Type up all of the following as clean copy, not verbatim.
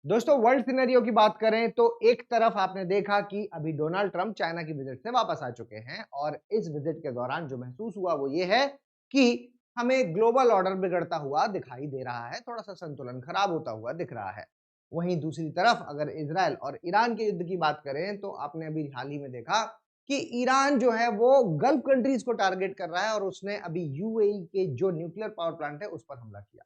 दोस्तों world scenario की बात करें तो एक तरफ आपने देखा कि अभी डोनाल्ड ट्रंप चाइना की विजिट से वापस आ चुके हैं और इस विजिट के दौरान जो महसूस हुआ वो ये है कि हमें ग्लोबल ऑर्डर बिगड़ता हुआ दिखाई दे रहा है, थोड़ा सा संतुलन खराब होता हुआ दिख रहा है। वहीं दूसरी तरफ अगर इजराइल और ईरान के युद्ध की बात करें तो आपने अभी हाल ही में देखा कि ईरान जो है वो गल्फ कंट्रीज को टारगेट कर रहा है और उसने अभी यूएई के जो न्यूक्लियर पावर प्लांट है उस पर हमला किया।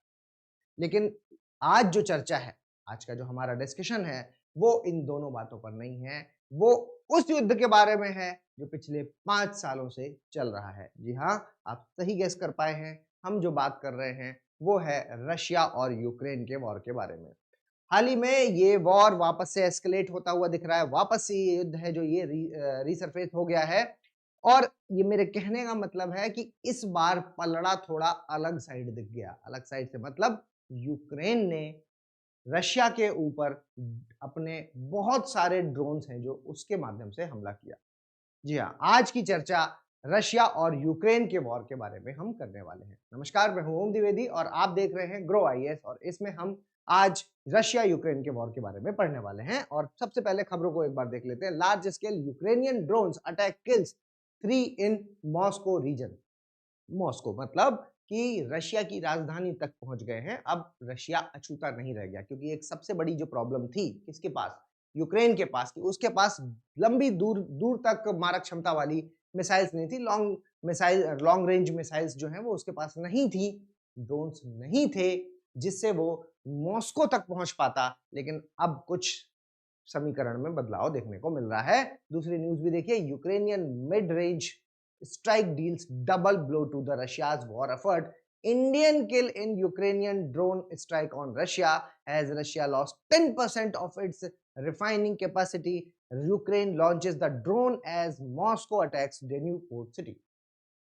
लेकिन आज जो चर्चा है, आज का जो हमारा डिस्कशन है, वो इन दोनों बातों पर नहीं है। वो उस युद्ध के बारे में है जो पिछले 5 सालों से चल रहा है। जी हाँ, आप सही गेस कर पाए हैं। हम जो बात कर रहे हैं, वो है रशिया और यूक्रेन के वॉर के बारे में। हाल ही में ये वॉर वापस से एस्केलेट होता हुआ दिख रहा है। वापस से ये युद्ध है जो ये रिसरफेस हो गया है और ये मेरे कहने का मतलब है कि इस बार पलड़ा थोड़ा अलग साइड दिख गया। अलग साइड से मतलब यूक्रेन ने रशिया के ऊपर अपने बहुत सारे ड्रोन्स हैं जो उसके माध्यम से हमला किया। जी हाँ, आज की चर्चा रशिया और यूक्रेन के वॉर के बारे में हम करने वाले हैं। नमस्कार, मैं हूं ओम द्विवेदी और आप देख रहे हैं ग्रो आईएएस और इसमें हम आज रशिया यूक्रेन के वॉर के बारे में पढ़ने वाले हैं। और सबसे पहले खबरों को एक बार देख लेते हैं। Large scale Ukrainian drones attack kills 3 in Moscow region. Moscow मतलब कि रशिया की राजधानी तक पहुंच गए हैं। अब रशिया अछूता नहीं रह गया क्योंकि एक सबसे बड़ी जो प्रॉब्लम थी किसके पास, यूक्रेन के पास, कि उसके पास लंबी दूर दूर तक मारक क्षमता वाली मिसाइल्स नहीं थी। लॉन्ग रेंज मिसाइल्स जो हैं वो उसके पास नहीं थी, ड्रोन्स नहीं थे जिससे वो मॉस्को तक पहुंच पाता। लेकिन अब कुछ समीकरण में बदलाव देखने को मिल रहा है। दूसरी न्यूज भी देखिए, Ukrainian mid range strike deals double blow to the Russia's war effort. Indian kill in Ukrainian drone strike on Russia as Russia lost 10% of its refining capacity. Ukraine launches the drone as Moscow attacks Danube port city.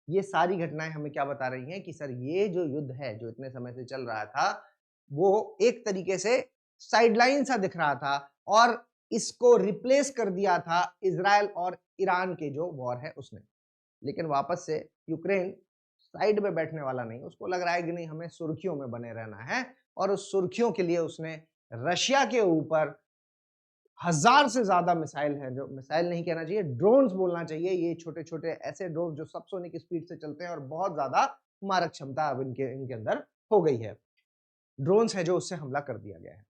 ये सारी घटनाएं हमें क्या बता रही हैं कि sir ये जो युद्ध है जो इतने समय से चल रहा था वो एक तरीके से साइडलाइन सा दिख रहा था और इसको रिप्लेस कर दिया था इजराइल और ईरान के जो वॉर है उसने। लेकिन वापस से यूक्रेन साइड में बैठने वाला नहीं, उसको लग रहा है कि नहीं हमें सुर्खियों में बने रहना है और उस सुर्खियों के लिए उसने रशिया के ऊपर 1000 से ज्यादा मिसाइल है, जो मिसाइल नहीं कहना चाहिए, ड्रोन्स बोलना चाहिए। ये छोटे छोटे ऐसे ड्रोन जो सबसोनिक स्पीड से चलते हैं और बहुत ज्यादा मारक क्षमता अब इनके इनके अंदर हो गई है। ड्रोन्स है जो उससे हमला कर दिया गया है।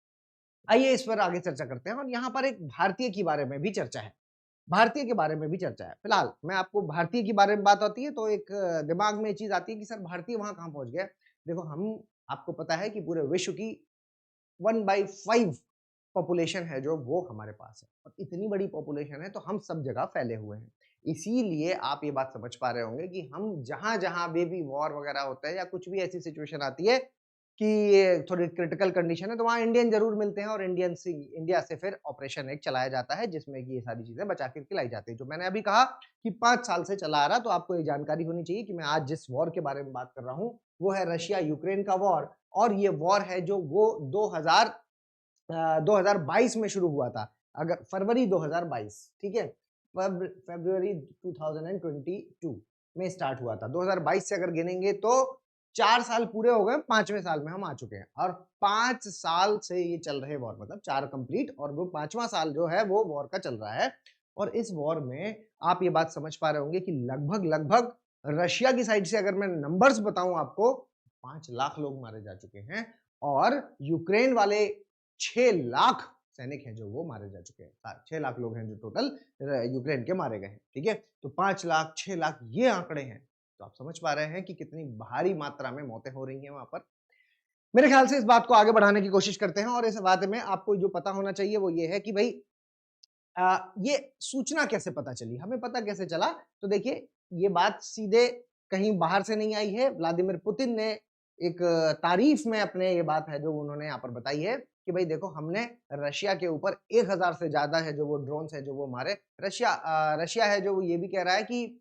आइए इस पर आगे चर्चा करते हैं और यहाँ पर एक भारतीय के बारे में भी चर्चा है। भारतीय के बारे में भी चर्चा है। फिलहाल मैं आपको भारतीय के बारे में बात आती है तो एक दिमाग में ये चीज आती है कि सर भारतीय वहां कहां पहुंच गए। देखो, हम आपको पता है कि पूरे विश्व की 1/5 पॉपुलेशन है जो वो हमारे पास है और इतनी बड़ी पॉपुलेशन है तो हम सब जगह फैले हुए हैं। इसीलिए आप ये बात समझ पा रहे होंगे कि हम जहां जहां बेबी वॉर वगैरह होता है या कुछ भी ऐसी सिचुएशन आती है कि ये थोड़ी क्रिटिकल कंडीशन है तो वहाँ इंडियन ज़रूर मिलते हैं और इंडिया से फिर ऑपरेशन एक चलाया जाता है जिसमें कि ये सारी चीज़ें बचा के खिलाई जाती है। जो मैंने अभी कहा कि 5 साल से चला आ रहा, तो आपको ये जानकारी होनी चाहिए कि मैं आज जिस वॉर के बारे में बात कर रहा हूँ, वो है रशिया यूक्रेन का वॉर। और ये वॉर है जो वो 2022 में शुरू हुआ था। अगर फरवरी 2022, ठीक है? फ़रवरी 2022 में स्टार्ट हुआ था। 2022 से अगर गिनेंगे तो 4 साल पूरे हो गए, 5वें साल में हम आ चुके हैं और 5 साल से ये चल रहे वॉर, मतलब 4 कंप्लीट और वो 5वां साल जो है वो वॉर का चल रहा है। और इस वॉर में आप ये बात समझ पा रहे होंगे कि लगभग रशिया की साइड से अगर मैं नंबर्स बताऊं आपको, 5 लाख लोग मारे जा चुके हैं और यूक्रेन वाले 6 लाख सैनिक हैं जो वो मारे जा चुके हैं। 6 लाख लोग हैं जो टोटल यूक्रेन के मारे गए हैं, ठीक है? तो 5 लाख, 6 लाख ये आंकड़े हैं। तो आप समझ पा रहे हैं कि कितनी भारी मात्रा में मौतें हो रही हैं वहां पर। मेरे ख्याल से इस बात को आगे बढ़ाने की कोशिश करते हैं और इस बात में आपको जो पता होना चाहिए वो ये है कि भाई ये सूचना कैसे पता चली, हमें पता कैसे चला। तो देखिए, ये बात सीधे कहीं बाहर से नहीं आई है। व्लादिमीर पुतिन ने एक तारीफ में अपने ये बात है जो उन्होंने यहाँ पर बताई है कि भाई देखो, हमने रशिया के ऊपर 1000 से ज्यादा है जो वो ड्रोन्स है जो वो मारे। रशिया है जो वो ये भी कह रहा है कि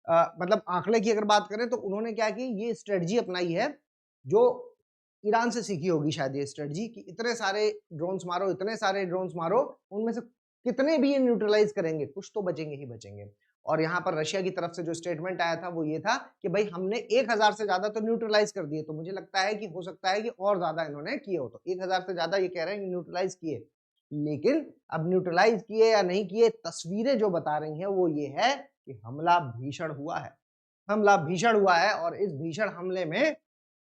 मतलब आंकड़े की अगर बात करें तो उन्होंने क्या की, ये स्ट्रेटजी अपनाई है जो ईरान से सीखी होगी शायद, ये स्ट्रेटजी कि इतने सारे ड्रोन्स मारो, इतने सारे ड्रोन्स मारो, उनमें से कितने भी ये न्यूट्रलाइज करेंगे, कुछ तो बचेंगे ही बचेंगे। और यहाँ पर रशिया की तरफ से जो स्टेटमेंट आया था वो ये था कि भाई हमने 1000 से ज्यादा तो न्यूट्रलाइज कर दिए, तो मुझे लगता है कि हो सकता है कि और ज्यादा इन्होंने किए हो, तो 1000 से ज्यादा ये कह रहे हैं कि न्यूट्रलाइज किए। लेकिन अब न्यूट्रलाइज किए या नहीं किए, तस्वीरें जो बता रही हैं वो ये है कि हमला भीषण हुआ है, हमला भीषण हुआ है और इस भीषण हमले में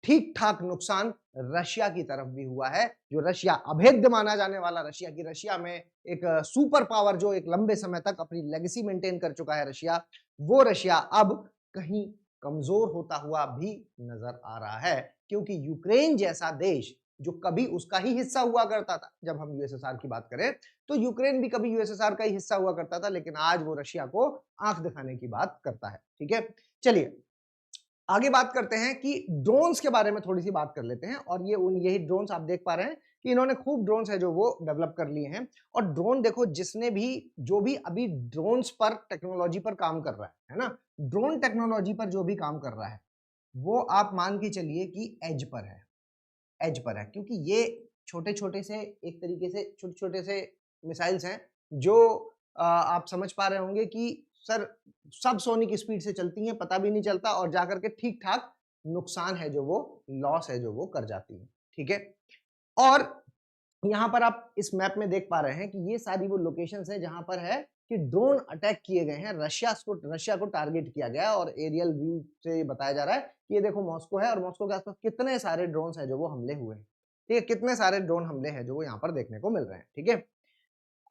ठीक ठाक नुकसान रशिया की तरफ भी हुआ है। जो रशिया अभेद्य माना जाने वाला रशिया की, रशिया में एक सुपर पावर जो एक लंबे समय तक अपनी लेगेसी मेंटेन कर चुका है रशिया, वो रशिया अब कहीं कमजोर होता हुआ भी नजर आ रहा है, क्योंकि यूक्रेन जैसा देश जो कभी उसका ही हिस्सा हुआ करता था, जब हम यूएसएसआर की बात करें तो यूक्रेन भी कभी यूएसएसआर का ही हिस्सा हुआ करता था, लेकिन आज वो रशिया को आंख दिखाने की बात करता है। ठीक है, चलिए आगे बात करते हैं कि ड्रोन्स के बारे में थोड़ी सी बात कर लेते हैं। और ये यही ड्रोन्स आप देख पा रहे हैं कि इन्होंने खूब ड्रोन्स है जो वो डेवलप कर लिए हैं। और ड्रोन देखो, जिसने भी जो भी अभी ड्रोन्स पर टेक्नोलॉजी पर काम कर रहा है ना, ड्रोन टेक्नोलॉजी पर जो भी काम कर रहा है वो आप मान के चलिए कि एज पर है, एज पर है, क्योंकि ये छोटे छोटे से एक तरीके से छोटे छोटे से मिसाइल्स हैं जो आप समझ पा रहे होंगे कि सर सब सोनिक स्पीड से चलती हैं, पता भी नहीं चलता और जाकर के ठीक ठाक नुकसान है जो वो लॉस है जो वो कर जाती है। ठीक है, और यहाँ पर आप इस मैप में देख पा रहे हैं कि ये सारी वो लोकेशंस हैं जहां पर है कि ड्रोन अटैक किए गए हैं, रशिया को टारगेट किया गया है। और एरियल व्यू से ये बताया जा रहा है कि ये देखो मॉस्को है और मॉस्को के आसपास कितने सारे ड्रोन्स हैं जो वो हमले हुए हैं। ठीक है, कितने सारे ड्रोन हमले हैं जो वो यहाँ पर देखने को मिल रहे हैं। ठीक है,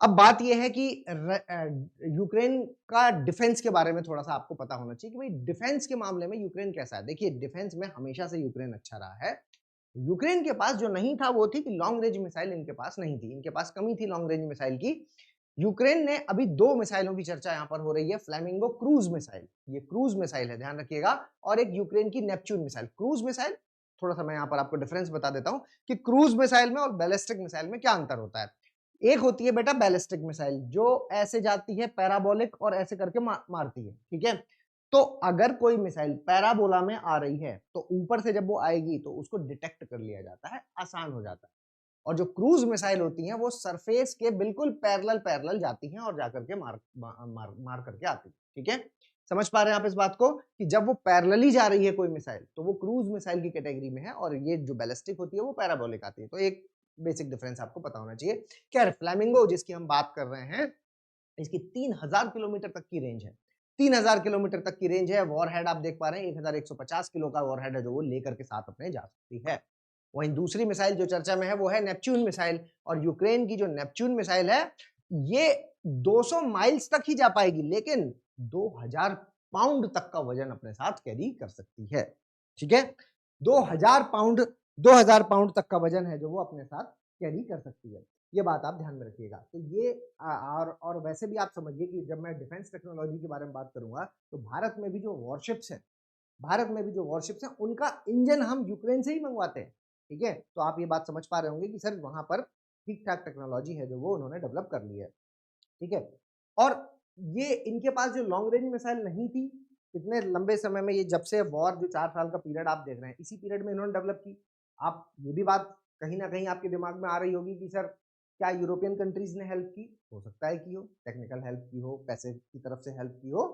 अब बात यह है कि यूक्रेन का डिफेंस के बारे में थोड़ा सा आपको पता होना चाहिए कि भाई डिफेंस के मामले में यूक्रेन कैसा है। देखिए, डिफेंस में हमेशा से यूक्रेन अच्छा रहा है। यूक्रेन के पास जो नहीं था वो थी कि लॉन्ग रेंज मिसाइल इनके पास नहीं थी, इनके पास कमी थी लॉन्ग रेंज मिसाइल की। यूक्रेन ने अभी 2 मिसाइलों की चर्चा यहाँ पर हो रही है, फ्लैमिंगो क्रूज मिसाइल, ये क्रूज मिसाइल है ध्यान रखिएगा, और एक यूक्रेन की नेपच्यून मिसाइल। क्रूज मिसाइल, थोड़ा सा मैं यहाँ पर आपको डिफरेंस बता देता हूँ कि क्रूज मिसाइल में और बैलिस्टिक मिसाइल में क्या अंतर होता है। एक होती है बेटा बैलिस्टिक मिसाइल जो ऐसे जाती है पैराबोलिक और ऐसे करके मारती है। ठीक है, तो अगर कोई मिसाइल पैराबोला में आ रही है तो ऊपर से जब वो आएगी तो उसको डिटेक्ट कर लिया जाता है, आसान हो जाता है। और जो क्रूज मिसाइल होती हैं वो सरफेस के बिल्कुल पैरेलल पैरेलल जाती हैं और जाकर के मार करके आती है। ठीक है, समझ पा रहे हैं आप इस बात को कि जब वो पैरेलली जा रही है कोई मिसाइल तो वो क्रूज मिसाइल की कैटेगरी में है, और ये जो बैलिस्टिक होती है वो पैराबोलिक आती है। तो एक बेसिक डिफरेंस आपको पता होना चाहिए। खैर, फ्लैमिंगो जिसकी हम बात कर रहे हैं, इसकी 3000 किलोमीटर तक की रेंज है, 3000 किलोमीटर तक की रेंज है। वॉरहेड आप देख पा रहे हैं 1150 किलो का वॉरहेड है जो वो लेकर के साथ अपने जा सकती है। वहीं दूसरी मिसाइल जो चर्चा में है वो है नेपच्यून मिसाइल, और यूक्रेन की जो नेपच्यून मिसाइल है ये 200 माइल्स तक ही जा पाएगी, लेकिन 2000 पाउंड तक का वजन अपने साथ कैरी कर सकती है। ठीक है, 2000 पाउंड, 2000 पाउंड तक का वजन है जो वो अपने साथ कैरी कर सकती है। ये बात आप ध्यान में रखिएगा। तो ये और वैसे भी आप समझिए कि जब मैं डिफेंस टेक्नोलॉजी के बारे में बात करूंगा तो भारत में भी जो वॉरशिप्स हैं, भारत में भी जो वॉरशिप्स हैं उनका इंजन हम यूक्रेन से ही मंगवाते हैं। ठीक है, तो आप ये बात समझ पा रहे होंगे कि सर वहां पर ठीक ठाक टेक्नोलॉजी है जो वो उन्होंने डेवलप कर ली है। ठीक है, और ये इनके पास जो लॉन्ग रेंज मिसाइल नहीं थी इतने लंबे समय में, ये जब से वॉर जो 4 साल का पीरियड आप देख रहे हैं इसी पीरियड में इन्होंने डेवलप की। आप ये भी बात कहीं ना कहीं आपके दिमाग में आ रही होगी कि सर क्या यूरोपियन कंट्रीज ने हेल्प की? हो सकता है कि हो, टेक्निकल हेल्प की हो, पैसे की तरफ से हेल्प की हो,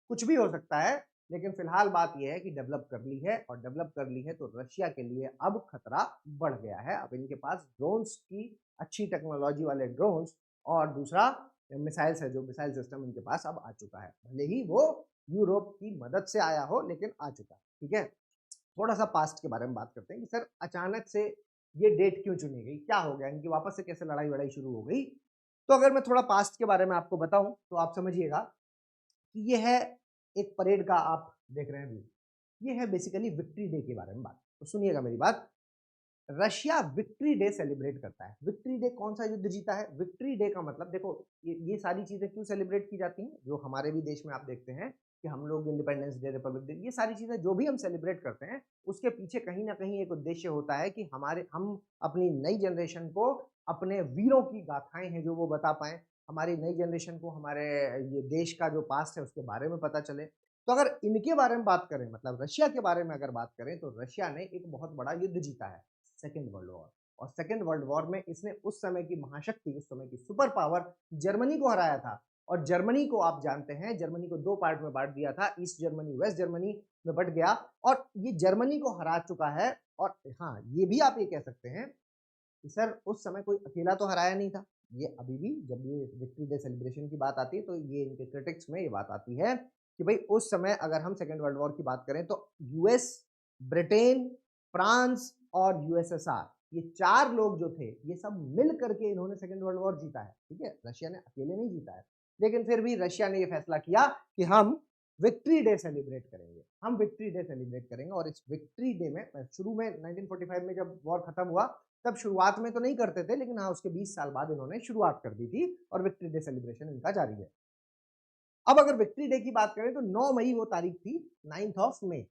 कुछ भी हो सकता है। लेकिन फिलहाल बात यह है कि डेवलप कर ली है, और डेवलप कर ली है तो रशिया के लिए अब खतरा बढ़ गया है। अब इनके पास ड्रोन्स की अच्छी टेक्नोलॉजी वाले ड्रोन्स और दूसरा मिसाइल्स है, जो मिसाइल सिस्टम इनके पास अब आ चुका है, भले ही वो यूरोप की मदद से आया हो लेकिन आ चुका है। ठीक है, थोड़ा सा पास्ट के बारे में बात करते हैं कि सर अचानक से ये डेट क्यों चुनी गई, क्या हो गया, इनकी वापस से कैसे लड़ाई वड़ाई शुरू हो गई। तो अगर मैं थोड़ा पास्ट के बारे में आपको बताऊं तो आप समझिएगा कि ये है एक परेड का आप देख रहे हैं व्यू, ये है बेसिकली विक्ट्री डे के बारे में बात। तो सुनिएगा मेरी बात, रशिया विक्ट्री डे सेलिब्रेट करता है। विक्ट्री डे कौन सा युद्ध जीता है? विक्ट्री डे का मतलब देखो, ये सारी चीजें क्यों सेलिब्रेट की जाती हैं, जो हमारे भी देश में आप देखते हैं कि हम लोग इंडिपेंडेंस डे, रिपब्लिक डे, ये सारी चीजें जो भी हम सेलिब्रेट करते हैं उसके पीछे कहीं ना कहीं एक उद्देश्य होता है कि हम अपनी नई जनरेशन को अपने वीरों की गाथाएं हैं जो वो बता पाए, हमारी नई जनरेशन को हमारे ये देश का जो पास्ट है उसके बारे में पता चले। तो अगर इनके बारे में बात करें, मतलब रशिया के बारे में अगर बात करें, तो रशिया ने एक बहुत बड़ा युद्ध जीता है, सेकेंड वर्ल्ड वॉर। और सेकेंड वर्ल्ड वॉर में इसने उस समय की महाशक्ति, उस समय की सुपर पावर जर्मनी को हराया था। और जर्मनी को आप जानते हैं, जर्मनी को 2 पार्ट में बांट दिया था, ईस्ट जर्मनी, वेस्ट जर्मनी में बट गया और ये जर्मनी को हरा चुका है। और हाँ, ये भी आप ये कह सकते हैं कि सर उस समय कोई अकेला तो हराया नहीं था। ये अभी भी जब ये विक्ट्री डे सेलिब्रेशन की बात आती है तो ये इनके क्रिटिक्स में ये बात आती है कि भाई उस समय अगर हम सेकेंड वर्ल्ड वॉर की बात करें तो यूएस, ब्रिटेन, फ्रांस और यूएसएसआर, ये 4 लोग जो थे ये सब मिल करके इन्होंने सेकेंड वर्ल्ड वॉर जीता है। ठीक है, रशिया ने अकेले नहीं जीता है, लेकिन फिर भी रशिया ने ये फैसला किया कि हम विक्ट्री डे सेलिब्रेट करेंगे, हम विक्ट्री डे सेलिब्रेट करेंगे। और इस विक्ट्री डे में शुरू में 1945 में जब वॉर खत्म हुआ तब शुरुआत में तो नहीं करते थे, लेकिन हाँ उसके 20 साल बाद इन्होंने शुरुआत कर दी थी और विक्ट्री डे सेलिब्रेशन इनका जारी है। अब अगर विक्ट्री डे की बात करें तो 9 मई वो तारीख थी, 9th ऑफ मई।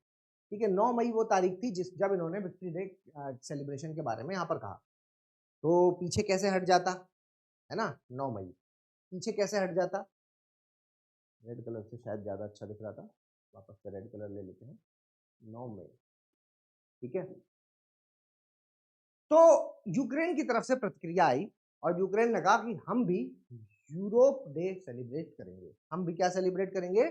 ठीक है, 9 मई वो तारीख थी जब इन्होंने विक्ट्री डे सेलिब्रेशन के बारे में यहाँ पर कहा। तो पीछे कैसे हट जाता है ना, 9 मई पीछे कैसे हट जाता, रेड कलर से शायद ज्यादा अच्छा दिख रहा था, वापस से रेड कलर ले लेते हैं, 9 मई। ठीक है, तो यूक्रेन की तरफ से प्रतिक्रिया आई और यूक्रेन ने कहा कि हम भी यूरोप डे सेलिब्रेट करेंगे। हम भी क्या सेलिब्रेट करेंगे,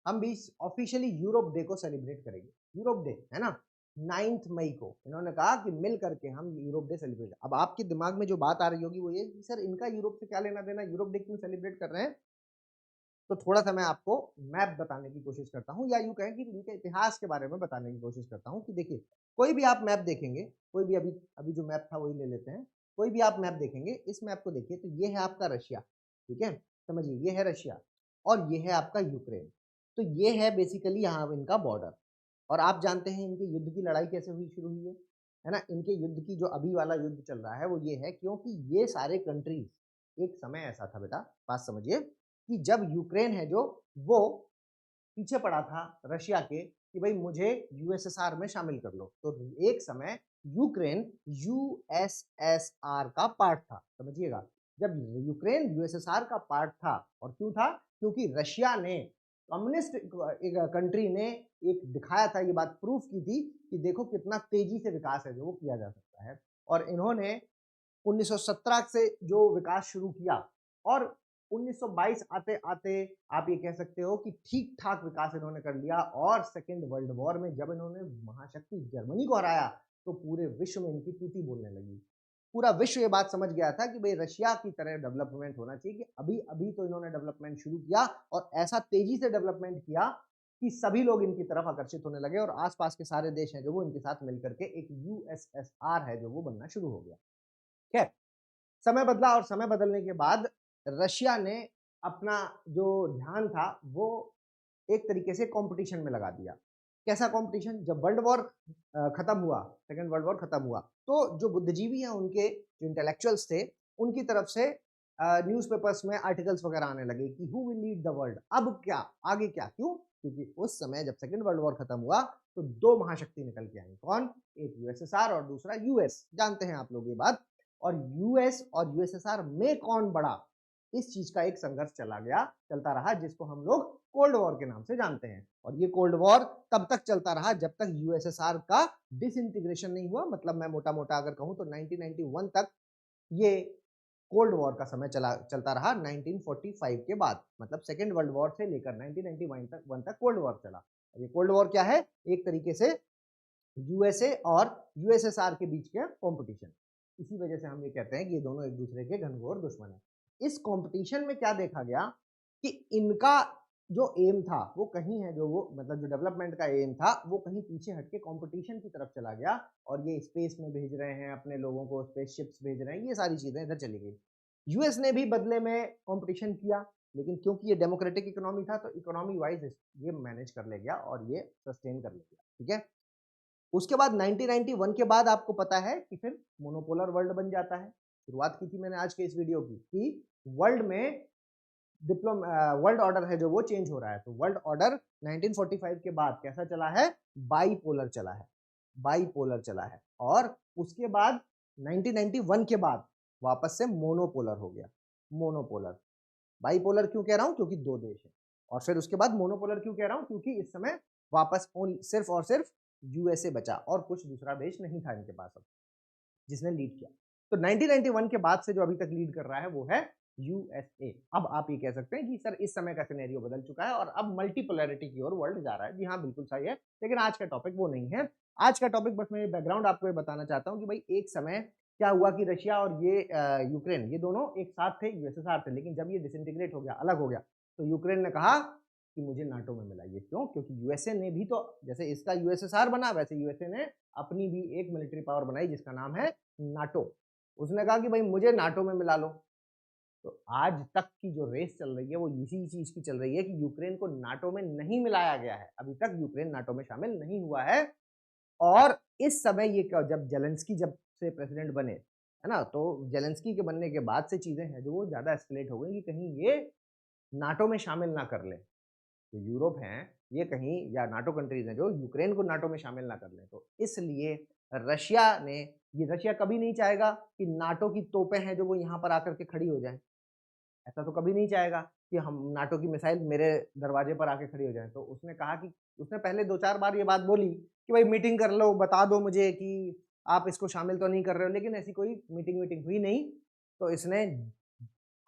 हम भी ऑफिशियली यूरोप डे को सेलिब्रेट करेंगे। यूरोप डे है ना, 9th मई को इन्होंने कहा कि मिल करके हम यूरोप डे सेलिब्रेट। अब आपके दिमाग में जो बात आ रही होगी वो ये कि सर इनका यूरोप से क्या लेना देना, यूरोप डे क्यों सेलिब्रेट कर रहे हैं। तो थोड़ा सा मैं आपको मैप बताने की कोशिश करता हूँ, या यूं कहें कि इनके इतिहास के बारे में बताने की कोशिश करता हूँ कि देखिए कोई भी आप मैप देखेंगे, कोई भी अभी अभी जो मैप था वही ले लेते हैं, कोई भी आप मैप देखेंगे, इस मैप को देखिए तो ये है आपका रशिया। ठीक है, समझिए ये है रशिया और ये है आपका यूक्रेन। तो ये है बेसिकली यहाँ इनका बॉर्डर। और आप जानते हैं इनके युद्ध की लड़ाई कैसे हुई, शुरू हुई है ना। इनके युद्ध की जो अभी वाला युद्ध चल रहा है वो ये है क्योंकि ये सारे कंट्रीज, एक समय ऐसा था बेटा, बात समझिए, कि जब यूक्रेन है जो वो पीछे पड़ा था रशिया के कि भाई मुझे यूएसएसआर में शामिल कर लो। तो एक समय यूक्रेन यूएसएसआर का पार्ट था, समझिएगा। जब यूक्रेन यूएसएसआर का पार्ट था, और क्यों था, क्योंकि रशिया ने, कम्युनिस्ट एक कंट्री ने एक दिखाया था, ये बात प्रूफ की थी कि देखो कितना तेजी से विकास है जो वो किया जा सकता है। और इन्होंने 1917 से जो विकास शुरू किया और 1922 आते आते आप ये कह सकते हो कि ठीक ठाक विकास इन्होंने कर लिया। और सेकेंड वर्ल्ड वॉर में जब इन्होंने महाशक्ति जर्मनी को हराया तो पूरे विश्व में इनकी तूती बोलने लगी। पूरा विश्व ये बात समझ गया था कि भाई रशिया की तरह डेवलपमेंट होना चाहिए, कि अभी अभी तो इन्होंने डेवलपमेंट शुरू किया और ऐसा तेजी से डेवलपमेंट किया कि सभी लोग इनकी तरफ आकर्षित होने लगे और आसपास के सारे देश हैं जो वो इनके साथ मिलकर के एक यूएसएसआर है जो वो बनना शुरू हो गया। खैर, समय बदला और समय बदलने के बाद रशिया ने अपना जो ध्यान था वो एक तरीके से कंपटीशन में लगा दिया। कैसा कंपटीशन, जब वर्ल्ड वॉर खत्म हुआ, सेकेंड वर्ल्ड वॉर खत्म हुआ, तो जो बुद्धिजीवी हैं उनके जो इंटेलेक्चुअल्स थे उनकी तरफ से न्यूज़पेपर्स में आर्टिकल्स वगैरह आने लगे कि who will lead the world, अब क्या, आगे क्या। क्यों, क्योंकि उस समय जब सेकेंड वर्ल्ड वॉर खत्म हुआ तो 2 महाशक्ति निकल के आई। कौन, एक यूएसएसआर और दूसरा यूएस, जानते हैं आप लोग ये बात। और यूएस और यूएसएसआर में कौन बड़ा, इस चीज का एक संघर्ष चलता रहा जिसको हम लोग कोल्ड वॉर के नाम से जानते हैं। और ये कोल्ड वॉर तब तक चलता रहा जब तक यूएसएसआर का डिसइंटीग्रेशन नहीं हुआ। मतलब मैं मोटा मोटा अगर कहूं तो 1991 तक ये कोल्ड वॉर का समय चलता रहा। 1945 के बाद, मतलब सेकेंड वर्ल्ड वॉर से लेकर 1991 तक कोल्ड वॉर चला। ये कोल्ड वॉर क्या है, एक तरीके से यूएसए और यूएसएसआर के बीच के कंपटीशन। इसी वजह से हम ये कहते हैं कि ये दोनों एक दूसरे के घनघोर दुश्मन है। इस कंपटीशन में क्या देखा गया कि इनका जो एम था वो कहीं है, जो वो मतलब जो डेवलपमेंट का एम था वो कहीं पीछे हटके कंपटीशन की तरफ चला गया। और ये स्पेस में भेज रहे हैं अपने लोगों को, स्पेसशिप्स भेज रहे हैं, ये सारी चीजें इधर चली गई। यूएस ने भी बदले में कंपटीशन किया, लेकिन क्योंकि ये डेमोक्रेटिक इकोनॉमी था तो इकोनॉमी वाइज ये मैनेज कर ले गया और ये सस्टेन कर ले गया। ठीक है, उसके बाद 1991 के बाद आपको पता है कि फिर मोनोपोलर वर्ल्ड बन जाता है। शुरुआत की थी मैंने आज के इस वीडियो की कि वर्ल्ड में वर्ल्ड ऑर्डर है जो वो चेंज हो रहा है। तो वर्ल्ड ऑर्डर 1945 के बाद कैसा चला है, बाईपोलर चला है, बाईपोलर चला है। और उसके बाद 1991 के बाद वापस से मोनोपोलर हो गया। मोनोपोलर, बाईपोलर क्यों कह रहा हूं, क्योंकि 2 देश है। और फिर उसके बाद मोनोपोलर क्यों कह रहा हूं, क्योंकि इस समय वापस सिर्फ और सिर्फ यूएसए बचा और कुछ दूसरा देश नहीं था इनके पास अब जिसने लीड किया। तो 1991 के बाद से जो अभी तक लीड कर रहा है वो है यूएसए। अब आप ये कह सकते हैं कि सर इस समय का सिनेरियो बदल चुका है और अब मल्टीपोलैरिटी की ओर वर्ल्ड जा रहा है। जी हाँ, बिल्कुल सही है, लेकिन आज का टॉपिक वो नहीं है। आज का टॉपिक बस मैं बैकग्राउंड आपको ये बताना चाहता हूँ कि भाई एक समय क्या हुआ कि रशिया और ये यूक्रेन, ये दोनों एक साथ थे, यूएसएसआर थे, लेकिन जब ये डिसइंटीग्रेट हो गया, अलग हो गया, तो यूक्रेन ने कहा कि मुझे नाटो में मिलाइए। क्यों? क्योंकि यूएसए ने भी तो, जैसे इसका यूएसएसआर बना, वैसे यूएसए ने अपनी भी एक मिलिट्री पावर बनाई जिसका नाम है नाटो। उसने कहा कि भाई मुझे नाटो में मिला लो। तो आज तक की जो रेस चल रही है वो इसी चीज की चल रही है कि यूक्रेन को नाटो में नहीं मिलाया गया है। अभी तक यूक्रेन नाटो में शामिल नहीं हुआ है। और इस समय ये जब जेलेंस्की जब से प्रेसिडेंट बने, है ना, तो जेलेंस्की के बनने के बाद से चीजें हैं जो वो ज्यादा एस्केलेट हो गई कि कहीं ये नाटो में शामिल ना कर लें। जो यूरोप हैं ये कहीं, या नाटो कंट्रीज हैं जो यूक्रेन को नाटो में शामिल ना कर लें। तो इसलिए रशिया ने, ये रशिया कभी नहीं चाहेगा कि नाटो की तोपें हैं जो वो यहाँ पर आकर के खड़ी हो जाएं। ऐसा तो कभी नहीं चाहेगा कि हम नाटो की मिसाइल मेरे दरवाजे पर आके खड़ी हो जाए। तो उसने कहा कि, उसने पहले 2-4 बार ये बात बोली कि भाई मीटिंग कर लो, बता दो मुझे कि आप इसको शामिल तो नहीं कर रहे हो, लेकिन ऐसी कोई मीटिंग हुई नहीं। तो इसने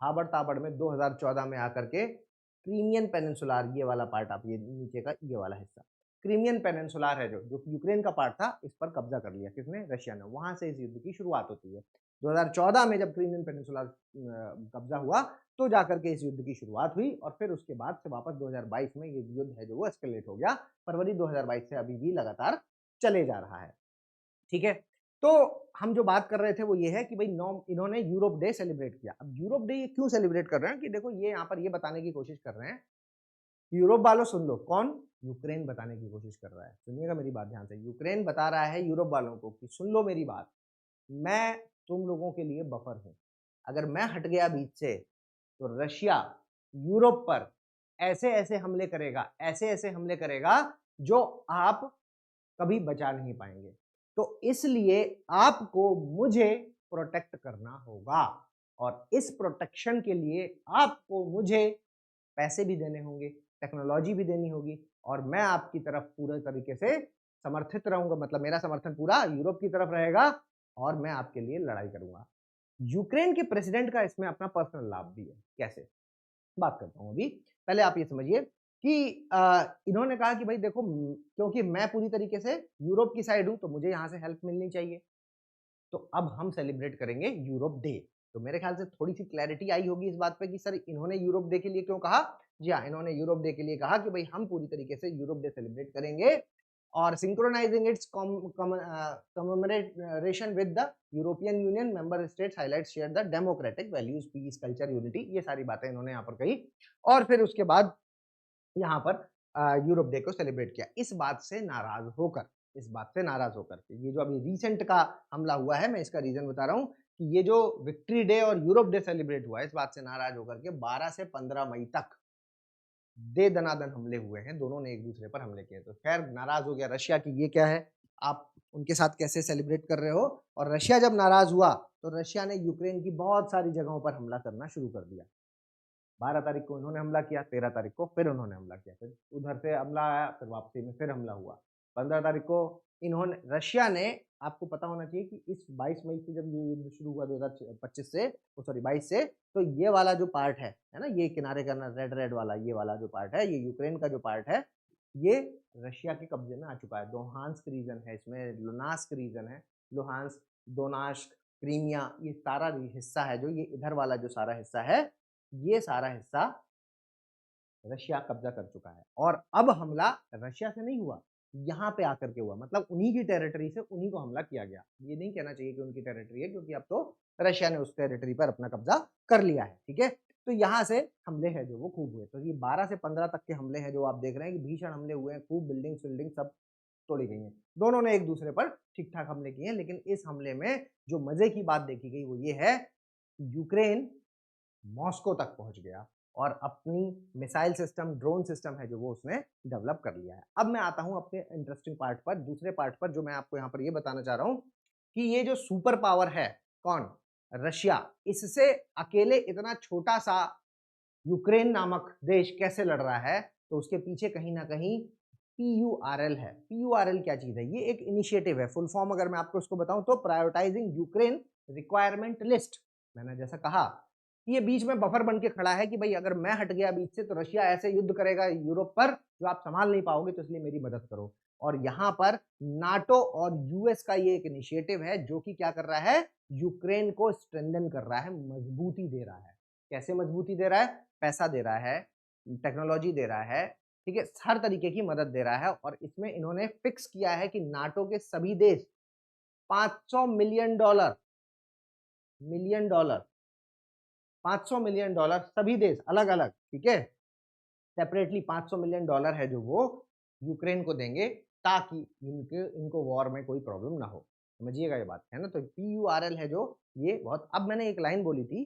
हाबड़ ताबड़ में 2014 में आकर के क्रीमियन पेनिनसुलार, ये वाला पार्ट, आप ये नीचे का ये वाला हिस्सा क्रीमियन पेनिनसुलार है जो यूक्रेन का पार्ट था, इस पर कब्जा कर लिया। किसने? रशिया ने। वहां से इस युद्ध की शुरुआत होती है। 2014 में जब क्रीमियन पेनिनसुलार कब्जा हुआ तो जाकर के इस युद्ध की शुरुआत हुई, और फिर उसके बाद से वापस 2022 में ये युद्ध है जो वो एस्केलेट हो गया। फरवरी 2022 से अभी भी लगातार चले जा रहा है। ठीक है, तो हम जो बात कर रहे थे वो ये है कि भाई इन्होंने यूरोप डे सेलिब्रेट किया। अब यूरोप डे ये क्यों सेलिब्रेट कर रहे हैं कि देखो ये यहाँ पर ये बताने की कोशिश कर रहे हैं, यूरोप वालों सुन लो, कौन? यूक्रेन बताने की कोशिश कर रहा है। सुनिएगा मेरी बात ध्यान से, यूक्रेन बता रहा है यूरोप वालों को कि सुन लो मेरी बात, मैं तुम लोगों के लिए बफर हूं। अगर मैं हट गया बीच से तो रशिया यूरोप पर ऐसे ऐसे हमले करेगा, ऐसे ऐसे हमले करेगा जो आप कभी बचा नहीं पाएंगे। तो इसलिए आपको मुझे प्रोटेक्ट करना होगा, और इस प्रोटेक्शन के लिए आपको मुझे पैसे भी देने होंगे, टेक्नोलॉजी भी देनी होगी, और मैं आपकी तरफ पूरे तरीके से समर्थित रहूंगा। मतलब मेरा समर्थन पूरा यूरोप की तरफ रहेगा और मैं आपके लिए लड़ाई करूंगा। यूक्रेन के प्रेसिडेंट का इसमें अपना पर्सनल लाभ भी है। कैसे? बात करता हूं अभी। पहले आप ये समझिए कि इन्होंने कहा कि भाई देखो, क्योंकि मैं पूरी तरीके से यूरोप की साइड हूं तो मुझे यहां से हेल्प मिलनी चाहिए। तो अब हम सेलिब्रेट करेंगे यूरोप डे। तो मेरे ख्याल से थोड़ी सी क्लैरिटी आई होगी इस बात पे कि सर इन्होंने यूरोप डे के लिए क्यों कहा। जी हाँ, इन्होंने यूरोप डे के लिए कहा कि भाई हम पूरी तरीके से यूरोप डे सेलिब्रेट करेंगे, और synchronising its commemoration with the European Union member states highlights share the democratic values, peace, culture, unity. ये सारी बातें इन्होंने यहाँ पर कही, और फिर उसके बाद यहाँ पर यूरोप डे को सेलिब्रेट किया। इस बात से नाराज होकर, इस बात से नाराज होकर के ये जो अभी रिसेंट का हमला हुआ है, मैं इसका रीजन बता रहा हूँ कि ये जो विक्ट्री डे और यूरोप डे सेलिब्रेट हुआ है, इस बात से नाराज होकर के 12 से 15 मई तक दे दनादन हमले हुए हैं। दोनों ने एक दूसरे पर हमले किए। तो खैर नाराज हो गया रशिया की, ये क्या है, आप उनके साथ कैसे सेलिब्रेट कर रहे हो। और रशिया जब नाराज हुआ तो रशिया ने यूक्रेन की बहुत सारी जगहों पर हमला करना शुरू कर दिया। 12 तारीख को इन्होंने हमला किया, 13 तारीख को फिर उन्होंने हमला किया, फिर उधर से हमला आया, फिर वापसी में फिर हमला हुआ। 15 तारीख को इन्होंने, रशिया ने, आपको पता होना चाहिए कि इस 22 मई से जब ये युद्ध शुरू हुआ 2025 से, सॉरी 22 से, तो ये वाला जो पार्ट है ना, ये किनारे का रेड रेड वाला, ये वाला जो पार्ट है, ये यूक्रेन का जो पार्ट है, ये रशिया के कब्जे में आ चुका है। दोहान्स्क रीजन है इसमें, लुनास्क रीजन है, लुहान्स्क, दोनास्क, क्रीमिया, ये सारा हिस्सा है जो ये इधर वाला जो सारा हिस्सा है, ये सारा हिस्सा रशिया कब्जा कर चुका है। और अब हमला रशिया से नहीं हुआ, यहाँ पे आकर के हुआ। मतलब उन्हीं की टेरिटरी से उन्हीं को हमला किया गया। ये नहीं कहना चाहिए कि उनकी टेरिटरी है, क्योंकि अब तो रशिया ने उस टेरिटरी पर अपना कब्जा कर लिया है। ठीक है, तो यहाँ से हमले हैं जो वो खूब हुए। तो ये 12 से 15 तक के हमले हैं जो आप देख रहे हैं कि भीषण हमले हुए हैं, खूब बिल्डिंग विल्डिंग सब तोड़ी गई हैं। दोनों ने एक दूसरे पर ठीक ठाक हमले किए हैं, लेकिन इस हमले में जो मजे की बात देखी गई वो ये है, यूक्रेन मॉस्को तक पहुंच गया और अपनी मिसाइल सिस्टम, ड्रोन सिस्टम है जो वो उसने डेवलप कर लिया है। अब मैं आता हूं अपने इंटरेस्टिंग पार्ट पर, दूसरे पार्ट पर, जो मैं आपको यहां पर ये बताना चाह रहा हूं कि ये जो सुपर पावर है, कौन? रशिया, इससे अकेले इतना छोटा सा यूक्रेन नामक देश कैसे लड़ रहा है? तो उसके पीछे कहीं ना कहीं PURL है। PURL क्या चीज है? ये एक इनिशिएटिव है। फुल फॉर्म अगर मैं आपको इसको बताऊं तो प्रायोरिटाइजिंग यूक्रेन रिक्वायरमेंट लिस्ट। मैंने जैसा कहा ये बीच में बफर बन के खड़ा है कि भाई अगर मैं हट गया बीच से तो रशिया ऐसे युद्ध करेगा यूरोप पर जो आप संभाल नहीं पाओगे, तो इसलिए मेरी मदद करो। और यहाँ पर नाटो और यूएस का ये एक इनिशिएटिव है जो कि क्या कर रहा है, यूक्रेन को स्ट्रेंथन कर रहा है, मजबूती दे रहा है। कैसे मजबूती दे रहा है? पैसा दे रहा है, टेक्नोलॉजी दे रहा है, ठीक है, हर तरीके की मदद दे रहा है। और इसमें इन्होंने फिक्स किया है कि नाटो के सभी देश 500 million dollar, million dollar, 500 million dollar सभी देश अलग अलग, ठीक है, सेपरेटली 500 मिलियन डॉलर है जो वो यूक्रेन को देंगे ताकि इनको वॉर में कोई प्रॉब्लम ना हो। समझिएगा ये बात, है ना। तो PURL है जो ये बहुत, अब मैंने एक लाइन बोली थी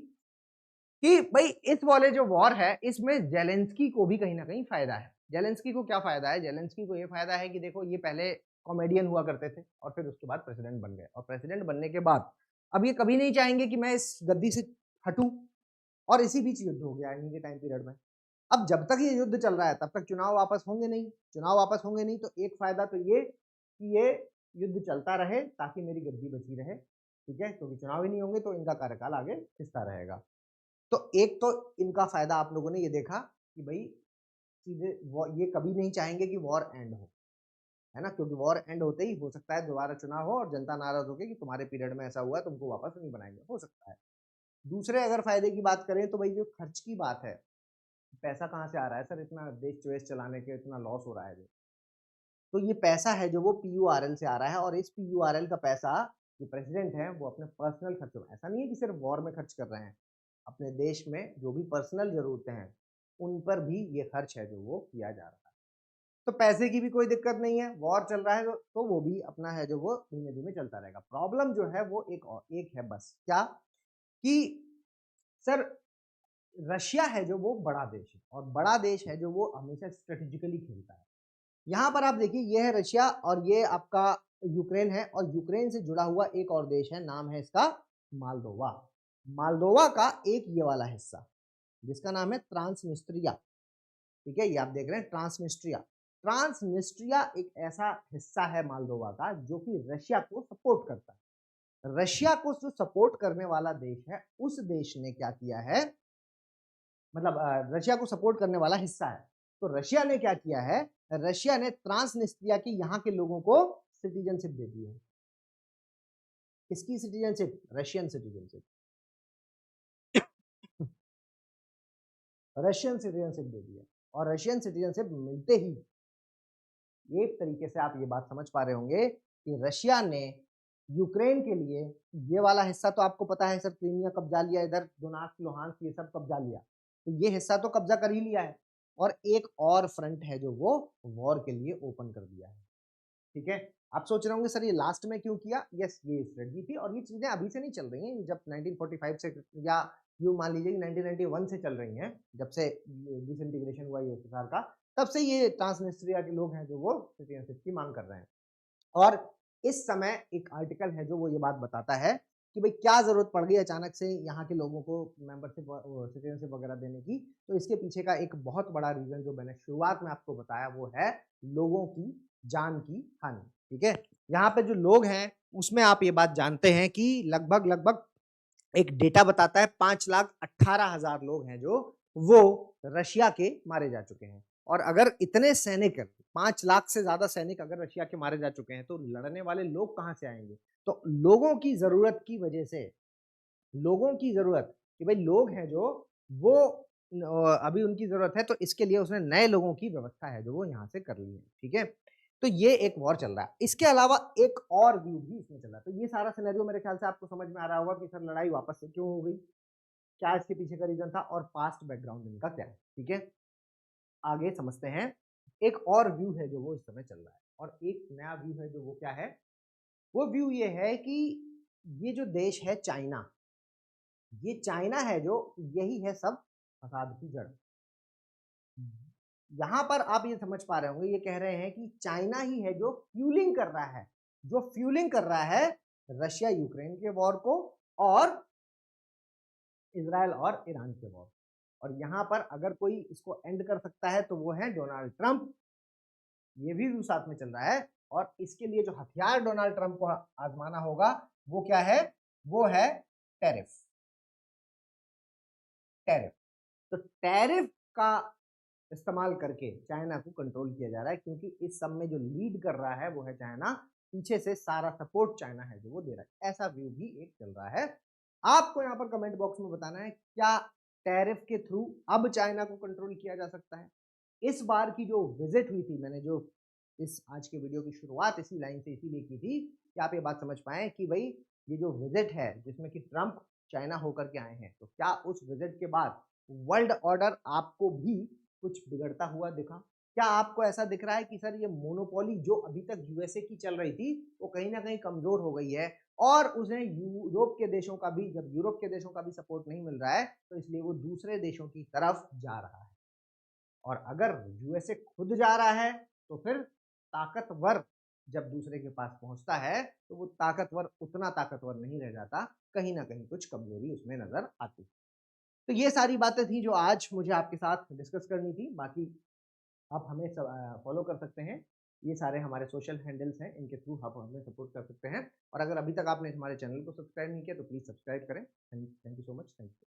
कि भाई इस वाले जो वॉर है इसमें जेलेंस्की को भी कहीं ना कहीं फायदा है। जेलेंस्की को क्या फायदा है? जेलेंस्की को ये फायदा है कि देखो ये पहले कॉमेडियन हुआ करते थे और फिर उसके बाद प्रेसिडेंट बन गए, और प्रेसिडेंट बनने के बाद अब ये कभी नहीं चाहेंगे कि मैं इस गद्दी से हटूं, और इसी बीच युद्ध हो गया इनके टाइम पीरियड में। अब जब तक ये युद्ध चल रहा है तब तक चुनाव वापस होंगे नहीं, चुनाव वापस होंगे नहीं, तो एक फायदा तो ये कि ये युद्ध चलता रहे ताकि मेरी गद्दी बची रहे, ठीक है, क्योंकि चुनाव ही नहीं होंगे तो इनका कार्यकाल आगे खिंचता रहेगा। तो एक तो इनका फायदा आप लोगों ने ये देखा कि भाई सीधे ये कभी नहीं चाहेंगे कि वॉर एंड हो, है ना, क्योंकि वॉर एंड होते ही हो सकता है दोबारा चुनाव हो और जनता नाराज होगी कि तुम्हारे पीरियड में ऐसा हुआ, तुमको वापस नहीं बनाएंगे, हो सकता है। दूसरे अगर फायदे की बात करें तो भाई जो खर्च की बात है, पैसा कहाँ से आ रहा है सर, इतना देश चोएस चलाने के इतना लॉस हो रहा है जो, तो ये पैसा है जो वो PURL से आ रहा है। और इस PURL का पैसा जो प्रेसिडेंट है वो अपने पर्सनल खर्चों में, ऐसा नहीं है कि सिर्फ वॉर में खर्च कर रहे हैं, अपने देश में जो भी पर्सनल जरूरतें हैं उन पर भी ये खर्च है जो वो किया जा रहा है। तो पैसे की भी कोई दिक्कत नहीं है, वॉर चल रहा है तो वो भी अपना है जो वो धीमे धीमे चलता रहेगा। प्रॉब्लम जो है वो एक है बस, क्या कि सर रशिया है जो वो बड़ा देश है, और बड़ा देश है जो वो हमेशा स्ट्रेटेजिकली खेलता है। यहाँ पर आप देखिए ये है रशिया और ये आपका यूक्रेन है, और यूक्रेन से जुड़ा हुआ एक और देश है, नाम है इसका मालदोवा। मालदोवा का एक ये वाला हिस्सा जिसका नाम है ट्रांसनिस्ट्रिया, ठीक है, ये आप देख रहे हैं ट्रांसनिस्ट्रिया। ट्रांसनिस्ट्रिया एक ऐसा हिस्सा है मालदोवा का जो कि रशिया को सपोर्ट करता है। रशिया को जो सपोर्ट करने वाला देश है उस देश ने क्या किया है, मतलब रशिया को सपोर्ट करने वाला हिस्सा है, तो रशिया ने क्या किया है, रशिया ने ट्रांसनिस्ट्रिया की यहाँ के लोगों को सिटीजनशिप दे दी है। किसकी citizenship? Russian citizenship, Russian citizenship दे दी है। और रशियन सिटीजनशिप मिलते ही एक तरीके से आप ये बात समझ पा रहे होंगे कि रशिया ने यूक्रेन के लिए ये वाला हिस्सा, तो आपको पता है सर, क्रीमिया कब्जा लिया, इधर दोनास्क लुहांस्क ये सब कब्जा लिया, तो ये हिस्सा तो कब्जा कर ही लिया है, और एक और फ्रंट है जो वो वॉर के लिए ओपन कर दिया है, ठीक है। आप सोच रहे होंगे सर ये लास्ट में क्यों किया? यस, ये स्ट्रेटजी थी, और ये चीजें अभी से नहीं चल रही हैं, जब 1945 से, या यूं मान लीजिए कि 1991 से चल रही हैं, जब से डिसइंटीग्रेशन हुआ यूएसएसआर का, तब से ये ट्रांसनिस्ट्रिया के लोग हैं जो वो सिटीजनशिप की मांग कर रहे हैं। और इस समय एक आर्टिकल है जो वो ये बात बताता है कि भाई क्या जरूरत पड़ गई अचानक से यहाँ के लोगों को मेंबरशिप सिटीजनशिप वगैरह देने की। तो इसके पीछे का एक बहुत बड़ा रीजन जो मैंने शुरुआत में आपको बताया वो है लोगों की जान की हानि, ठीक है। यहाँ पे जो लोग हैं उसमें आप ये बात जानते हैं कि लगभग लगभग एक डेटा बताता है 5,18,000 लोग हैं जो वो रशिया के मारे जा चुके हैं। और अगर इतने सैनिक, 5 लाख से ज्यादा सैनिक अगर रशिया के मारे जा चुके हैं तो लड़ने वाले लोग कहां से आएंगे? तो लोगों की जरूरत की वजह से, लोगों की जरूरत कि भाई लोग हैं जो वो अभी उनकी जरूरत है, तो इसके लिए उसने नए लोगों की व्यवस्था है जो वो यहाँ से कर ली है, ठीक है। तो ये एक वॉर चल रहा है, इसके अलावा एक और व्यू भी इसमें चल रहा है। तो ये सारा सिनेरियो मेरे ख्याल से आपको समझ में आ रहा होगा कि सर लड़ाई वापस से क्यों हो गई, क्या इसके पीछे का रीजन था, और पास्ट बैकग्राउंड इनका क्या है, ठीक है। आगे समझते हैं। एक और व्यू है जो वो इस समय चल रहा है, और एक नया व्यू है जो वो क्या है, वो व्यू ये है कि ये जो देश है चाइना, ये चाइना है जो यही है सब फसाद की जड़। यहां पर आप ये समझ पा रहे होंगे, ये कह रहे हैं कि चाइना ही है जो फ्यूलिंग कर रहा है, जो फ्यूलिंग कर रहा है रशिया यूक्रेन के वॉर को और इजराइल और ईरान के वॉर। और यहां पर अगर कोई इसको एंड कर सकता है तो वो है डोनाल्ड ट्रंप। ये भी व्यू साथ में चल रहा है, और इसके लिए जो हथियार डोनाल्ड ट्रंप को आजमाना होगा वो क्या है, वो है टैरिफ। टैरिफ। तो टैरिफ का इस्तेमाल करके चाइना को कंट्रोल किया जा रहा है, क्योंकि इस सब में जो लीड कर रहा है वो है चाइना, पीछे से सारा सपोर्ट चाइना है जो वो दे रहा है, ऐसा व्यू भी एक चल रहा है। आपको यहाँ पर कमेंट बॉक्स में बताना है क्या टैरिफ के थ्रू अब चाइना को कंट्रोल किया जा सकता है। इस बार की जो विजिट हुई थी, मैंने जो इस आज के वीडियो की शुरुआत इसी लाइन से इसीलिए की थी कि आप ये बात समझ पाए कि भाई ये जो विजिट है जिसमें कि ट्रंप चाइना होकर के आए हैं, तो क्या उस विजिट के बाद वर्ल्ड ऑर्डर आपको भी कुछ बिगड़ता हुआ दिखा? क्या आपको ऐसा दिख रहा है कि सर ये मोनोपोली जो अभी तक यूएसए की चल रही थी वो कहीं ना कहीं कमजोर हो गई है और उन्हें यूरोप के देशों का भी, जब यूरोप के देशों का भी सपोर्ट नहीं मिल रहा है तो इसलिए वो दूसरे देशों की तरफ जा रहा है। और अगर यूएसए खुद जा रहा है तो फिर ताकतवर जब दूसरे के पास पहुंचता है तो वो ताकतवर उतना ताकतवर नहीं रह जाता, कहीं ना कहीं कुछ कमजोरी उसमें नजर आती। तो ये सारी बातें थी जो आज मुझे आपके साथ डिस्कस करनी थी। बाकी आप हमें फॉलो कर सकते हैं, ये सारे हमारे सोशल हैंडल्स हैं, इनके थ्रू आप हमें सपोर्ट कर सकते हैं। और अगर अभी तक आपने हमारे चैनल को सब्सक्राइब नहीं किया तो प्लीज़ सब्सक्राइब करें। Thank you so much. Thank you.